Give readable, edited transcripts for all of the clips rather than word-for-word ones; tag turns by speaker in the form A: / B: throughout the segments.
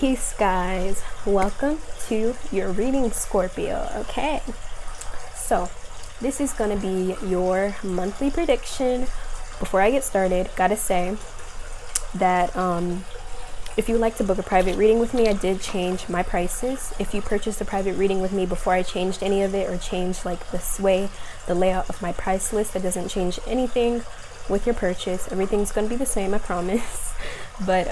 A: Peace, guys. Welcome to your reading, Scorpio. Okay, so this is gonna be your monthly prediction. Before I get started, gotta say that if you would like to book a private reading with me, I did change my prices. If you purchased a private reading with me before I changed any of it or changed like the layout of my price list, that doesn't change anything with your purchase. Everything's gonna be the same, I promise. But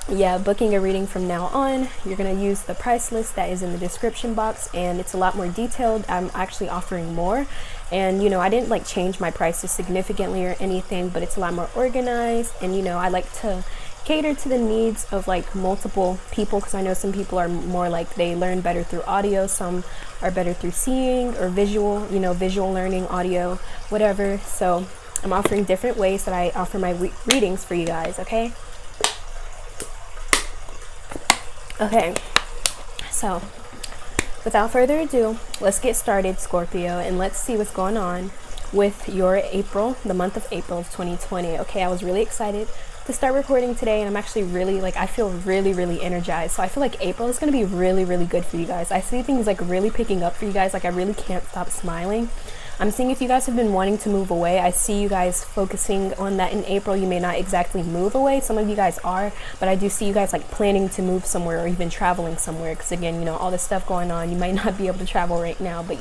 A: yeah, booking a reading from now on, you're going to use the price list that is in the description box, and it's a lot more detailed. I'm actually offering more, and I didn't like change my prices significantly or anything, but it's a lot more organized. And I like to cater to the needs of like multiple people, because I know some people are more like they learn better through audio, some are better through seeing or visual, visual learning, audio, whatever. So I'm offering different ways that I offer my readings for you guys. Okay, so without further ado, let's get started, Scorpio, and let's see what's going on with your April, the month of April of 2020. Okay, I was really excited to start recording today, and I'm actually really I feel really energized. So I feel like April is going to be really good for you guys. I see things like really picking up for you guys. Like I really can't stop smiling. I'm seeing if you guys have been wanting to move away, I see you guys focusing on that in April. You may not exactly move away. Some of you guys are, but I do see you guys like planning to move somewhere or even traveling somewhere. Because again, all this stuff going on, you might not be able to travel right now, but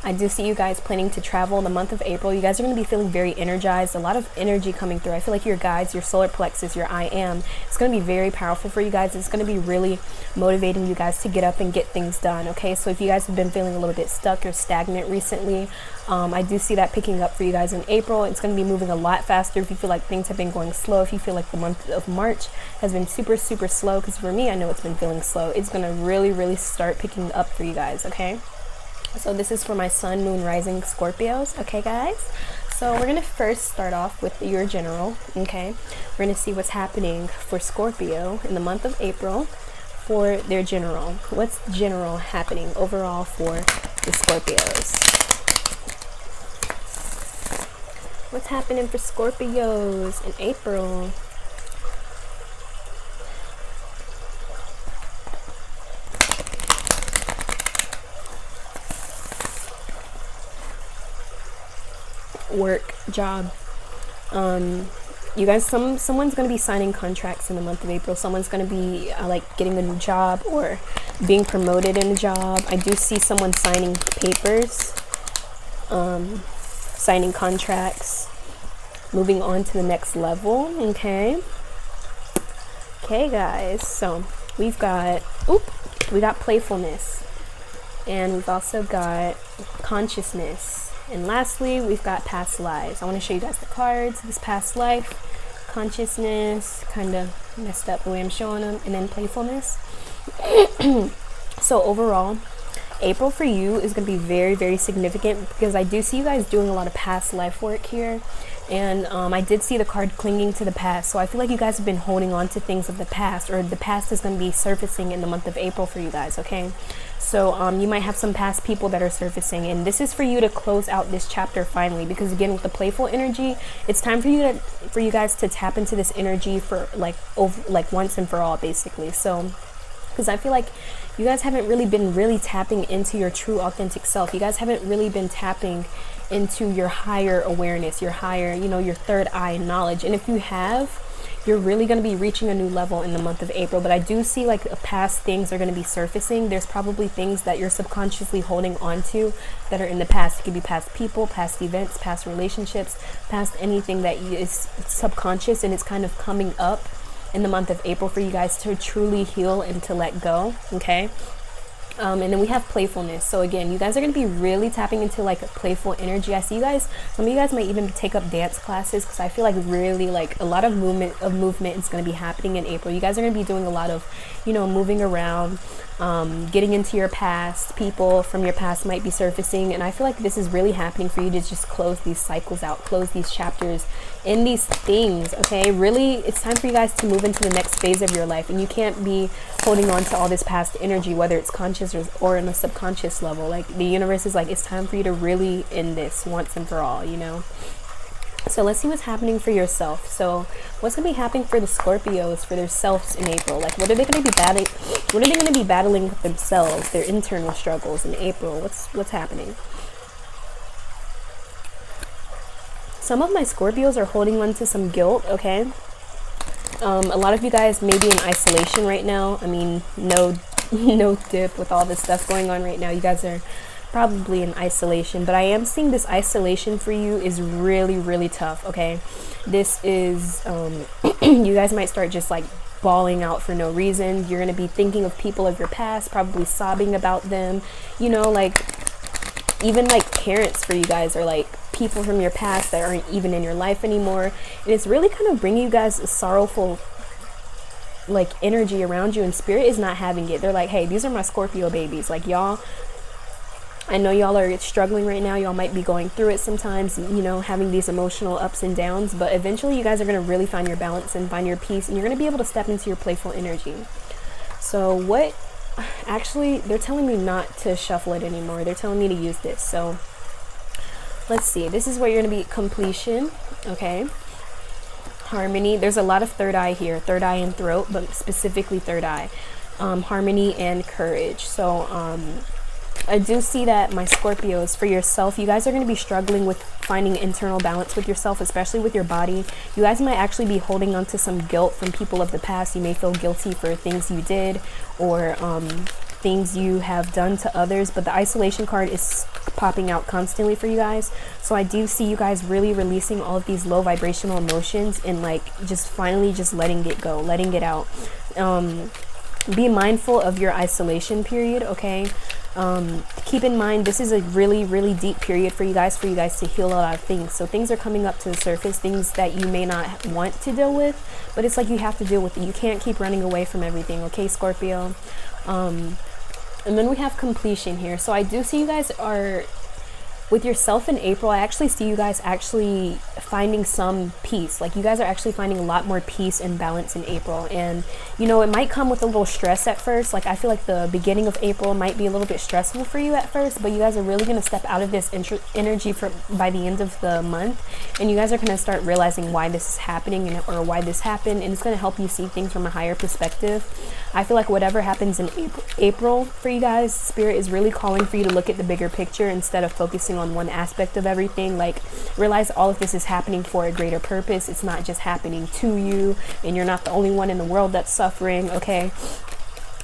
A: I do see you guys planning to travel in the month of April. You guys are going to be feeling very energized, a lot of energy coming through. I feel like your guides, your solar plexus, your I am, it's going to be very powerful for you guys. It's going to be really motivating you guys to get up and get things done. Okay, so if you guys have been feeling a little bit stuck or stagnant recently, I do see that picking up for you guys in April. It's going to be moving a lot faster if you feel like things have been going slow. If you feel like the month of March has been super slow, because for me, I know it's been feeling slow. It's going to really start picking up for you guys. Okay, so this is for my sun, moon, rising Scorpios. Okay, guys, so we're going to first start off with your general. Okay, we're going to see what's happening for Scorpio in the month of April for their general. What's general happening overall for the Scorpios? What's happening for Scorpios in April? Work, job. You guys, someone's going to be signing contracts in the month of April. Someone's going to be like getting a new job or being promoted in a job. I do see someone signing papers, signing contracts, moving on to the next level. Okay, guys, so we got playfulness, and we've also got consciousness. And lastly, we've got past lives. I want to show you guys the cards. This past life, consciousness, kind of messed up the way I'm showing them, and then playfulness. So overall, April for you is going to be very significant, because I do see you guys doing a lot of past life work here. And I did see the card clinging to the past. So I feel like you guys have been holding on to things of the past, or the past is going to be surfacing in the month of April for you guys. Okay, so you might have some past people that are surfacing, and this is for you to close out this chapter finally, because again, with the playful energy, it's time for you guys to tap into this energy for like once and for all, basically. So because I feel like you guys haven't really been tapping into your true authentic self. You guys haven't really been tapping into your higher awareness, your higher, your third eye knowledge. And if you have, you're really going to be reaching a new level in the month of April. But I do see like past things are going to be surfacing. There's probably things that you're subconsciously holding on to that are in the past. It could be past people, past events, past relationships, past anything that is subconscious, and it's kind of coming up in the month of April for you guys to truly heal and to let go. Okay, and then we have playfulness. So again, you guys are going to be really tapping into like a playful energy. I see you guys, some of you guys might even take up dance classes, because I feel like really like a lot of movement is going to be happening in April. You guys are going to be doing a lot of moving around, getting into your past. People from your past might be surfacing, and I feel like this is really happening for you to just close these cycles out, close these chapters in these things. Okay, really, it's time for you guys to move into the next phase of your life, and you can't be holding on to all this past energy, whether it's conscious or in a subconscious level. Like the universe is like, it's time for you to really end this once and for all. So let's see what's happening for yourself. So what's going to be happening for the Scorpios, for their selves in April? Like, what are they going to be battling? What are they going to be battling with themselves, their internal struggles in April? What's happening? Some of my Scorpios are holding on to some guilt, okay? A lot of you guys may be in isolation right now. I mean, no dip with all this stuff going on right now. You guys are probably in isolation, but I am seeing this isolation for you is really, really tough, okay? This is, you guys might start just like bawling out for no reason. You're going to be thinking of people of your past, probably sobbing about them, you know, like even like parents for you guys are like people from your past that aren't even in your life anymore. And it's really kind of bringing you guys a sorrowful like energy around you, and spirit is not having it. They're like, hey, these are my Scorpio babies. Like, y'all, I know y'all are struggling right now. Y'all might be going through it sometimes, you know, having these emotional ups and downs, but eventually you guys are going to really find your balance and find your peace, and you're going to be able to step into your playful energy. So what, actually, they're telling me not to shuffle it anymore. They're telling me to use this. So let's see. This is where you're going to be completion. Okay. Harmony. There's a lot of third eye here, third eye and throat, but specifically third eye. Harmony and courage. So, I do see that, my Scorpios, for yourself, you guys are going to be struggling with finding internal balance with yourself, especially with your body. You guys might actually be holding on to some guilt from people of the past. You may feel guilty for things you did or things you have done to others, but the isolation card is popping out constantly for you guys. So I do see you guys really releasing all of these low vibrational emotions and like just finally just letting it go, letting it out. Be mindful of your isolation period, okay? Keep in mind, this is a really, really deep period for you guys to heal a lot of things. So things are coming up to the surface, things that you may not want to deal with, but it's like you have to deal with it. You can't keep running away from everything, okay, Scorpio? And then we have completion here. So I do see you guys are with yourself in April. I actually see you guys actually finding some peace. Like, you guys are actually finding a lot more peace and balance in April. And, you know, it might come with a little stress at first. Like, I feel like the beginning of April might be a little bit stressful for you at first, but you guys are really going to step out of this energy by the end of the month. And you guys are going to start realizing why this is happening or why this happened. And it's going to help you see things from a higher perspective. I feel like whatever happens in April for you guys, Spirit is really calling for you to look at the bigger picture instead of focusing on one aspect of everything. Like, realize all of this is happening for a greater purpose. It's not just happening to you, and you're not the only one in the world that's suffering, okay?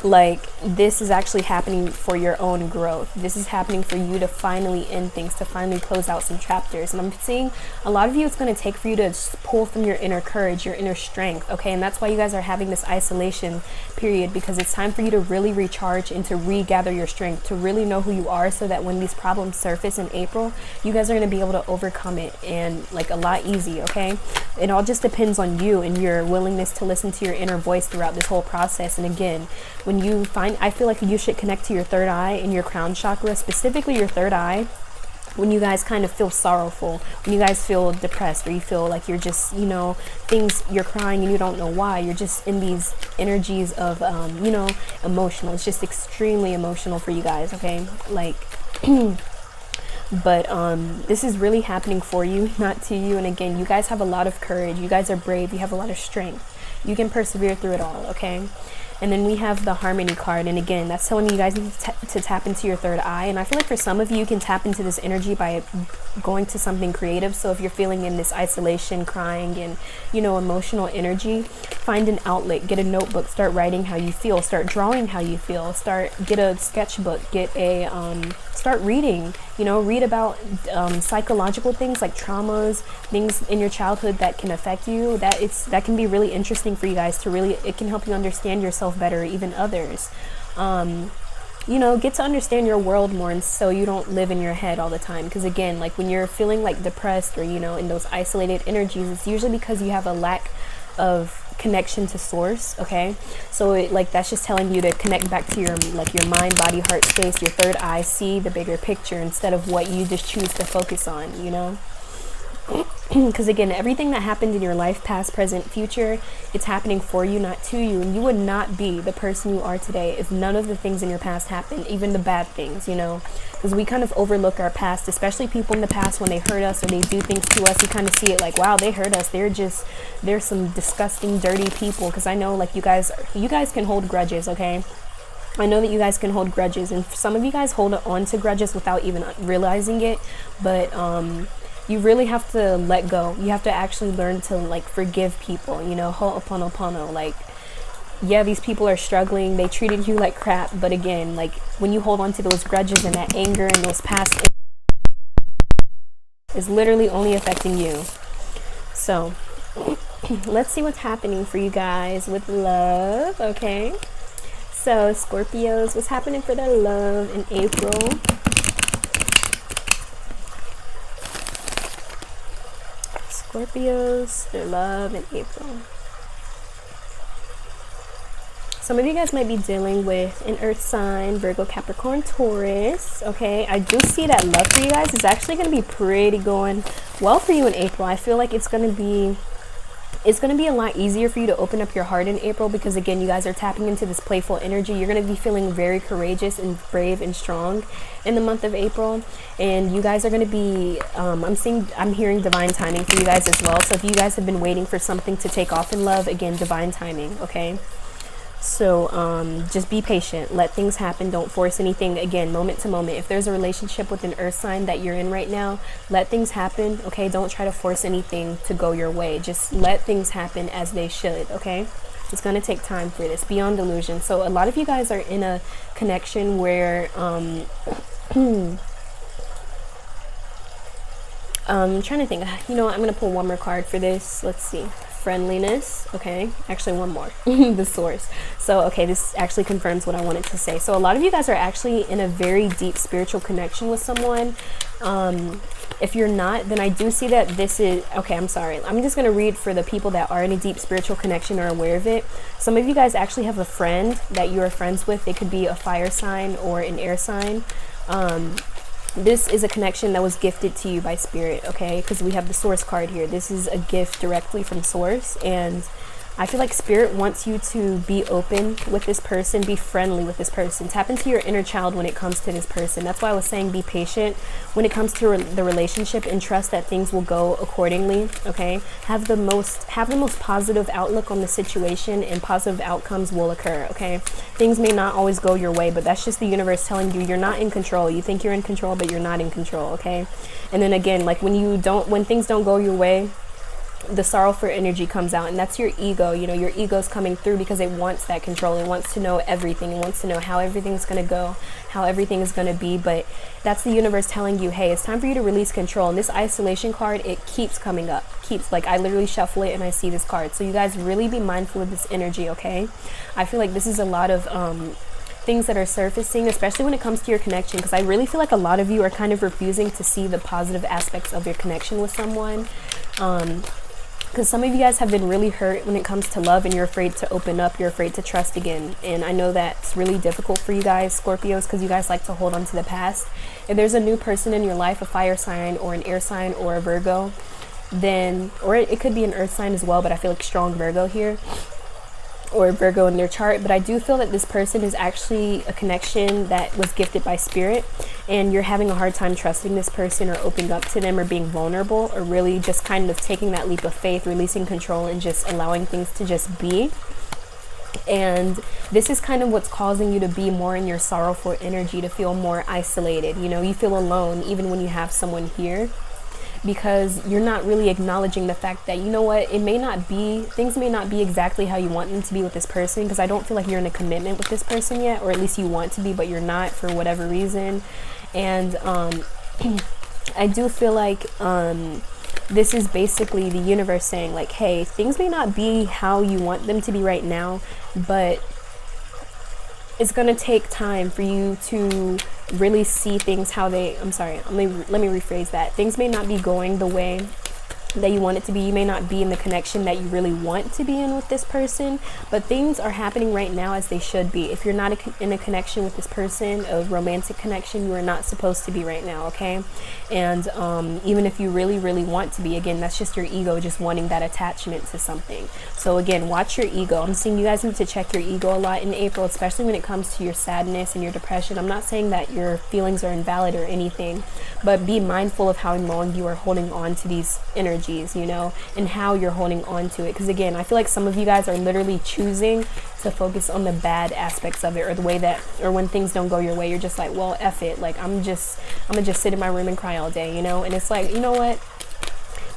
A: Like, this is actually happening for your own growth. This is happening for you to finally end things, to finally close out some chapters. And I'm seeing a lot of you, it's going to take for you to pull from your inner courage, your inner strength, okay? And that's why you guys are having this isolation period, because it's time for you to really recharge and to regather your strength, to really know who you are, so that when these problems surface in April, you guys are going to be able to overcome it, and like a lot easy, okay? It all just depends on you and your willingness to listen to your inner voice throughout this whole process. And again, when you find, I feel like you should connect to your third eye and your crown chakra, specifically your third eye, when you guys kind of feel sorrowful, when you guys feel depressed, or you feel like you're just, you know, things, you're crying and you don't know why. You're just in these energies of, you know, emotional. It's just extremely emotional for you guys, okay? Like, but this is really happening for you, not to you. And again, you guys have a lot of courage. You guys are brave. You have a lot of strength. You can persevere through it all, okay? And then we have the Harmony card. And again, that's telling me you guys need to tap into your third eye. And I feel like for some of you, you can tap into this energy by going to something creative. So if you're feeling in this isolation, crying, and, you know, emotional energy, find an outlet, get a notebook, start writing how you feel, start drawing how you feel, get a sketchbook, start reading, you know, read about psychological things like traumas, things in your childhood that can affect you. That can be really interesting for you guys to really, it can help you understand yourself better, even others. You know, get to understand your world more, and so you don't live in your head all the time. Because again, like when you're feeling like depressed or, you know, in those isolated energies, it's usually because you have a lack of connection to source, okay? So that's just telling you to connect back to your mind, body, heart space, your third eye, see the bigger picture instead of what you just choose to focus on, you know? Because again, everything that happened in your life, past, present, future, it's happening for you, not to you. And you would not be the person you are today if none of the things in your past happened, even the bad things, you know. Because we kind of overlook our past, especially people in the past when they hurt us or they do things to us. You kind of see it like, wow, they hurt us. They're some disgusting, dirty people. Because I know, like, you guys can hold grudges, okay? I know that you guys can hold grudges, and some of you guys hold on to grudges without even realizing it. But you really have to let go. You have to actually learn to, like, forgive people, you know, ho'oponopono. Like, yeah, these people are struggling, they treated you like crap, but again, like, when you hold on to those grudges and that anger and those past, is literally only affecting you. So let's see what's happening for you guys with love. Okay, so Scorpios, what's happening for their love in April? Scorpios, their love in April. Some of you guys might be dealing with an earth sign, Virgo, Capricorn, Taurus. Okay, I do see that love for you guys is actually going to be pretty going well for you in April. I feel like it's going to be a lot easier for you to open up your heart in April, because again, you guys are tapping into this playful energy. You're going to be feeling very courageous and brave and strong in the month of April, and you guys are going to be I'm hearing divine timing for you guys as well. So if you guys have been waiting for something to take off in love, again, divine timing. Okay, so just be patient, let things happen, don't force anything. Again, moment to moment. If there's a relationship with an earth sign that you're in right now, let things happen. Okay, don't try to force anything to go your way. Just let things happen as they should. Okay, it's going to take time for this. Beyond delusion. So a lot of you guys are in a connection where I'm trying to think, you know what, I'm going to pull one more card for this. Let's see. Friendliness. Okay, actually one more. The source. So okay, this actually confirms what I wanted to say. So a lot of you guys are actually in a very deep spiritual connection with someone. If you're not, then I do see that this is okay. I'm sorry, I'm just going to read for the people that are in a deep spiritual connection or aware of it. Some of you guys actually have a friend that you are friends with. They could be a fire sign or an air sign. This is a connection that was gifted to you by spirit, okay? Because we have the source card here. This is a gift directly from source, and I feel like spirit wants you to be open with this person, be friendly with this person. Tap into your inner child when it comes to this person. That's why I was saying be patient when it comes to the relationship, and trust that things will go accordingly, okay? Have the most positive outlook on the situation, and positive outcomes will occur, okay? Things may not always go your way, but that's just the universe telling you you're not in control. You think you're in control, but you're not in control, okay? And then again, like when things don't go your way, the sorrowful energy comes out, and that's your ego. You know, your ego's coming through because it wants that control. It wants to know everything. It wants to know how everything's going to go, how everything is going to be. But that's the universe telling you, hey, it's time for you to release control. And this isolation card, it keeps coming up. Keeps, like, I literally shuffle it and I see this card. So you guys really be mindful of this energy, okay? I feel like this is a lot of things that are surfacing, especially when it comes to your connection, because I really feel like a lot of you are kind of refusing to see the positive aspects of your connection with someone. Because some of you guys have been really hurt when it comes to love, and you're afraid to open up, you're afraid to trust again. And I know that's really difficult for you guys, Scorpios, because you guys like to hold on to the past. If there's a new person in your life, a fire sign or an air sign or a Virgo, then, or it could be an earth sign as well, but I feel like strong Virgo here, or Virgo in their chart. But I do feel that this person is actually a connection that was gifted by spirit, and you're having a hard time trusting this person or opening up to them or being vulnerable, or really just kind of taking that leap of faith, releasing control and just allowing things to just be. And this is kind of what's causing you to be more in your sorrowful energy, to feel more isolated. You know, you feel alone even when you have someone here, because you're not really acknowledging the fact that, you know what, things may not be exactly how you want them to be with this person, because I don't feel like you're in a commitment with this person yet, or at least you want to be, but you're not for whatever reason. And I do feel like this is basically the universe saying, like, hey, things may not be how you want them to be right now, but it's going to take time for you to really see things how they, let me rephrase that. Things may not be going the way that you want it to be. You may not be in the connection that you really want to be in with this person, but things are happening right now as they should be. If you're not in a connection with this person, a romantic connection, you are not supposed to be right now, okay? And even if you really, really want to be, again, that's just your ego just wanting that attachment to something. So again, watch your ego. I'm seeing you guys need to check your ego a lot in April, especially when it comes to your sadness and your depression. I'm not saying that your feelings are invalid or anything, but be mindful of how long you are holding on to these energies, you know, and how you're holding on to it. Because again, I feel like some of you guys are literally choosing to focus on the bad aspects of it, or the way that, or when things don't go your way, you're just like, well, F it, like I'm gonna just sit in my room and cry all day, you know. And it's like, you know what,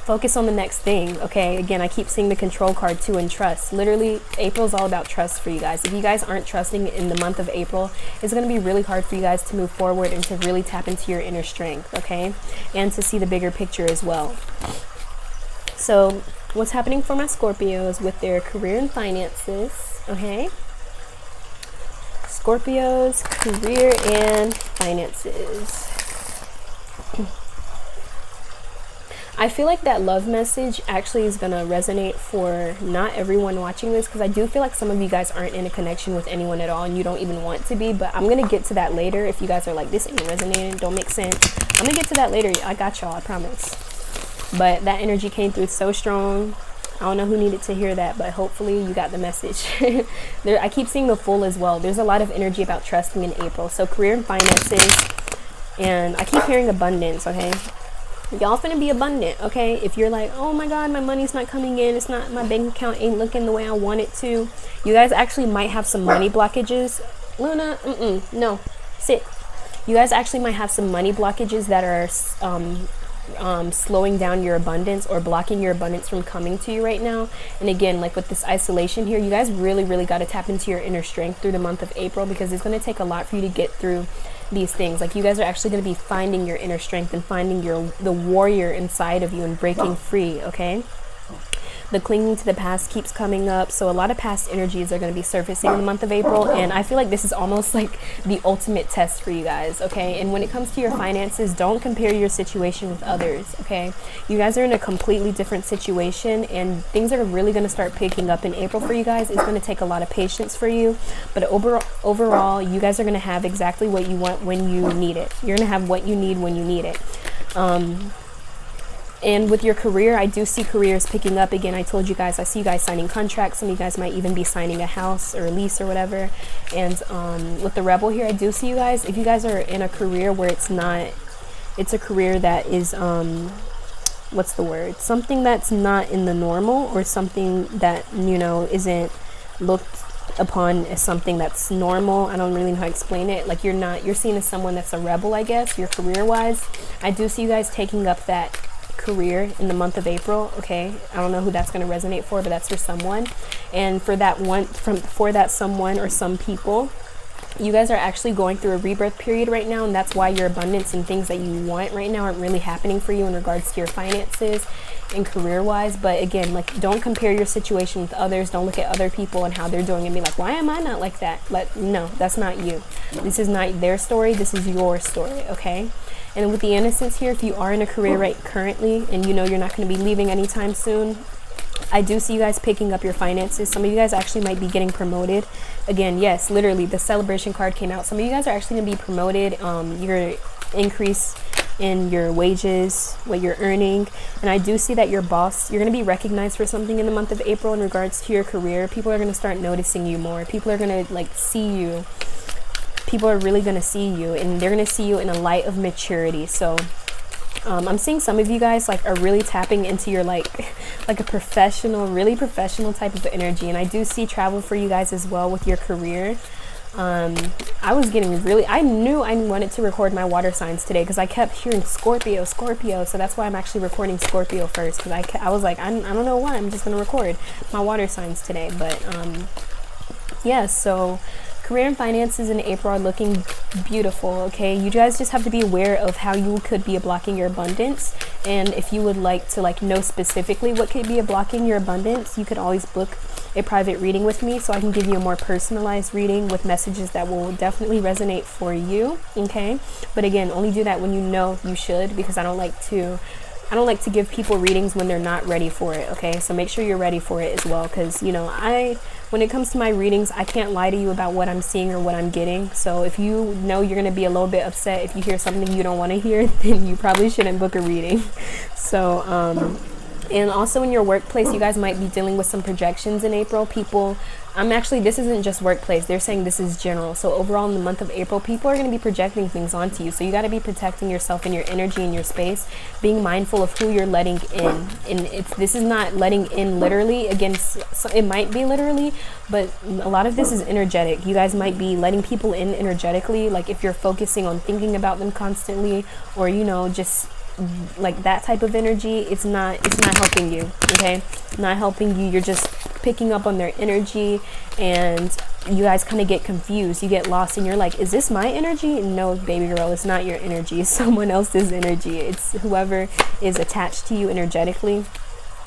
A: focus on the next thing, okay? Again, I keep seeing the control card too, and trust. Literally, April's all about trust for you guys. If you guys aren't trusting in the month of April, it's going to be really hard for you guys to move forward and to really tap into your inner strength, okay? And to see the bigger picture as well. So what's happening for my Scorpios with their career and finances, okay? Scorpios, career and finances. I feel like that love message actually is going to resonate for not everyone watching this, because I do feel like some of you guys aren't in a connection with anyone at all, and you don't even want to be. But I'm going to get to that later. If you guys are like, this ain't resonating, don't make sense, I'm going to get to that later. I got y'all, I promise. But that energy came through so strong. I don't know who needed to hear that, but hopefully you got the message. I keep seeing the Fool as well. There's a lot of energy about trusting in April. So career and finances, and I keep hearing abundance, okay? Y'all finna be abundant, okay? If you're like, oh my god, my money's not coming in, it's not, my bank account ain't looking the way I want it to, you guys actually might have some money blockages. Luna, no, sit. You guys actually might have some money blockages that are slowing down your abundance or blocking your abundance from coming to you right now. And again, like with this isolation here, you guys really, really got to tap into your inner strength through the month of April, because it's going to take a lot for you to get through these things. Like, you guys are actually going to be finding your inner strength and finding the warrior inside of you and breaking free, okay? The clinging to the past keeps coming up, so a lot of past energies are going to be surfacing in the month of April, and I feel like this is almost like the ultimate test for you guys, okay? And when it comes to your finances, don't compare your situation with others, okay? You guys are in a completely different situation, and things are really going to start picking up in April for you guys. It's going to take a lot of patience for you, but overall, you guys are going to have exactly what you want when you need it. You're going to have what you need when you need it. And with your career, I do see careers picking up. Again, I told you guys, I see you guys signing contracts. Some of you guys might even be signing a house or a lease or whatever. And with the Rebel here, I do see you guys, if you guys are in a career where it's a career that is, what's the word? Something that's not in the normal, or something that, you know, isn't looked upon as something that's normal. I don't really know how to explain it. Like, you're seen as someone that's a rebel, I guess, your career wise. I do see you guys taking up that career in the month of April, okay? I don't know who that's going to resonate for, but that's for someone. And for that someone or some people, you guys are actually going through a rebirth period right now, and that's why your abundance and things that you want right now aren't really happening for you in regards to your finances and career wise. But again, like, don't compare your situation with others. Don't look at other people and how they're doing and be like, why am I not like that? No, that's not you. This is not their story, this is your story, okay? And with the innocence here, if you are in a career right currently and you know you're not going to be leaving anytime soon, I do see you guys picking up your finances. Some of you guys actually might be getting promoted. Again, yes, literally, the celebration card came out. Some of you guys are actually going to be promoted. Your increase in your wages, what you're earning. And I do see that your boss, you're going to be recognized for something in the month of April in regards to your career. People are going to start noticing you more. People are going to, like, see you. People are really going to see you, and they're going to see you in a light of maturity. So I'm seeing some of you guys like are really tapping into your like a professional, really professional type of energy. And I do see travel for you guys as well with your career. I knew I wanted to record my water signs today because I kept hearing Scorpio. So that's why I'm actually recording Scorpio first, because I was like, I don't know why, I'm just going to record my water signs today. But yeah, so career and finances in April are looking beautiful, okay? You guys just have to be aware of how you could be blocking your abundance. And if you would like to know specifically what could be blocking your abundance, you could always book a private reading with me so I can give you a more personalized reading with messages that will definitely resonate for you, okay? But again, only do that when you know you should, because I don't like to I don't like to give people readings when they're not ready for it, okay? So make sure you're ready for it as well, because, you know, when it comes to my readings, I can't lie to you about what I'm seeing or what I'm getting. So if you know you're going to be a little bit upset if you hear something you don't want to hear, then you probably shouldn't book a reading. So, and also in your workplace, you guys might be dealing with some projections in April. This isn't just workplace. They're saying this is general. So overall in the month of April, people are going to be projecting things onto you. So you got to be protecting yourself and your energy and your space, being mindful of who you're letting in. And this is not letting in literally. Again, it might be literally, but a lot of this is energetic. You guys might be letting people in energetically. Like if you're focusing on thinking about them constantly, or, you know, just like that type of energy, it's not helping you, okay? Not helping you. You're just picking up on their energy, and you guys kind of get confused. You get lost, and you're like, is this my energy? No, baby girl, it's not your energy. It's someone else's energy. It's whoever is attached to you energetically.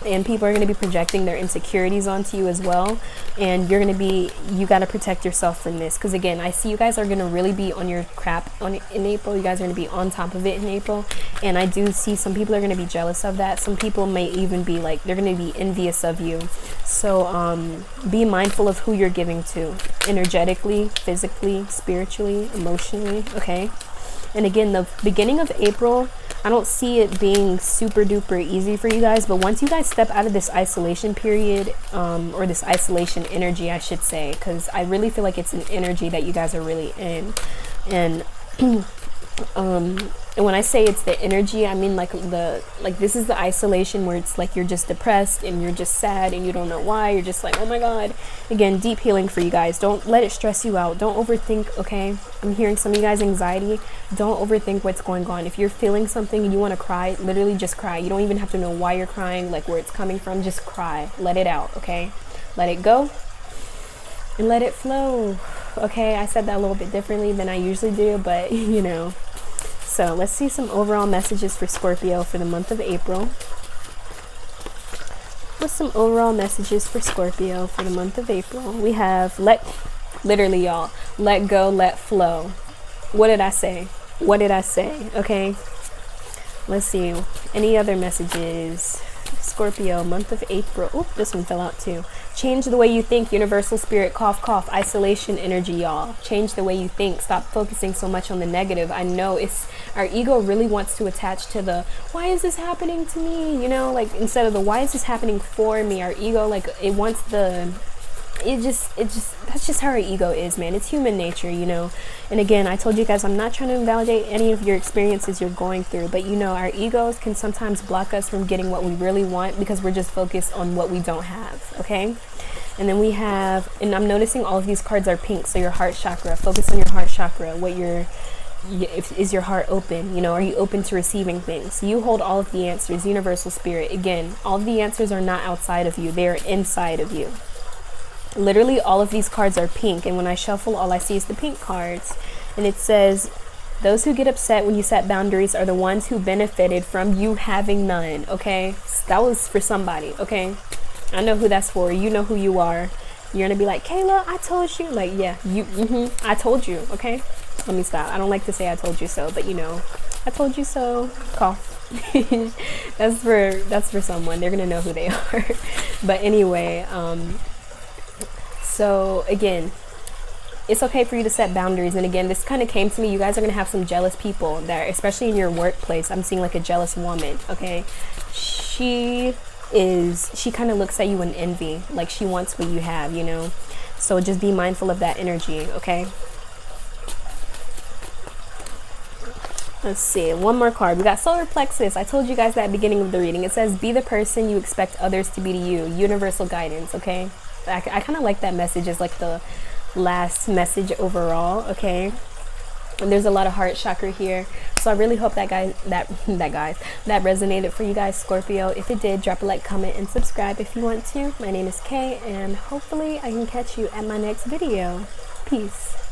A: And people are going to be projecting their insecurities onto you as well. And you got to protect yourself from this. Because again, I see you guys are going to really be on your crap in April. You guys are going to be on top of it in April. And I do see some people are going to be jealous of that. Some people may even be like, they're going to be envious of you. So be mindful of who you're giving to, energetically, physically, spiritually, emotionally, okay? And again, the beginning of April, I don't see it being super duper easy for you guys, but once you guys step out of this isolation period, or this isolation energy, I should say, because I really feel like it's an energy that you guys are really in. And and when I say it's the energy, I mean like this is the isolation where it's like you're just depressed and you're just sad and you don't know why. You're just like, oh my God. Again, deep healing for you guys. Don't let it stress you out. Don't overthink, okay? I'm hearing some of you guys anxiety. Don't overthink what's going on. If you're feeling something and you want to cry, literally just cry. You don't even have to know why you're crying, like where it's coming from. Just cry. Let it out, okay? Let it go and let it flow. Okay, I said that a little bit differently than I usually do, but you know. So let's see some overall messages for Scorpio for the month of April. What's some overall messages for Scorpio for the month of April? We have literally y'all, let go, let flow. What did I say? What did I say? Okay. Let's see. Any other messages? Scorpio, month of April. Oh, this one fell out too. Change the way you think. Universal spirit, cough, cough. Isolation energy, y'all. Change the way you think. Stop focusing so much on the negative. I know our ego really wants to attach to the, why is this happening to me? You know, like instead of the, why is this happening for me? Our ego, like it wants that's just how our ego is, man. It's human nature, you know. And again, I told you guys, I'm not trying to invalidate any of your experiences you're going through, but you know, our egos can sometimes block us from getting what we really want because we're just focused on what we don't have, okay? And then we have, and I'm noticing all of these cards are pink, so your heart chakra. Focus on your heart chakra. Is your heart open? You know, are you open to receiving things? You hold all of the answers. Universal spirit. Again, all of the answers are not outside of you. They're inside of you. Literally all of these cards are pink, and when I shuffle, all I see is the pink cards. And it says, those who get upset when you set boundaries are the ones who benefited from you having none. Okay, that was for somebody. Okay, I know who that's for. You know who you are. You're gonna be like, Kayla, I told you. Like, yeah, I told you. Okay, let me stop. I don't like to say I told you so, but you know, I told you so. Cough. that's for someone. They're gonna know who they are. But anyway, so again, it's okay for you to set boundaries. And again, this kind of came to me. You guys are going to have some jealous people that, especially in your workplace. I'm seeing like a jealous woman. Okay. She kind of looks at you in envy. Like she wants what you have, you know? So just be mindful of that energy. Okay. Let's see. One more card. We got solar plexus. I told you guys that at the beginning of the reading. It says, be the person you expect others to be to you. Universal guidance. Okay. I kind of like that message as like the last message overall, okay? And there's a lot of heart chakra here, so I really hope that resonated for you guys, Scorpio. If it did, drop a like, comment, and subscribe if you want to. My name is Kay, and hopefully I can catch you at my next video. Peace.